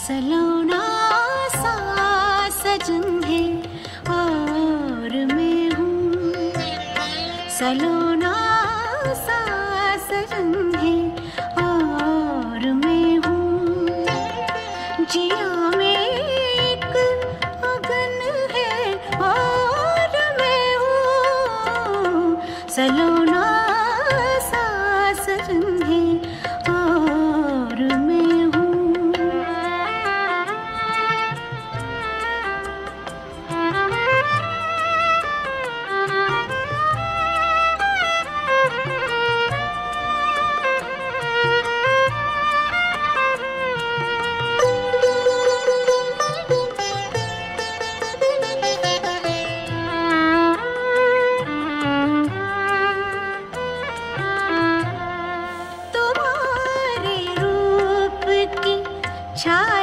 सलोना सा सजन है और मैं हूँ, सलोना सा सजन है और मैं हूँ, जिया में एक अगन है और मैं हूँ, सलोना सा सजन है और मैं हूँ। तुम्हारे रूप की छाया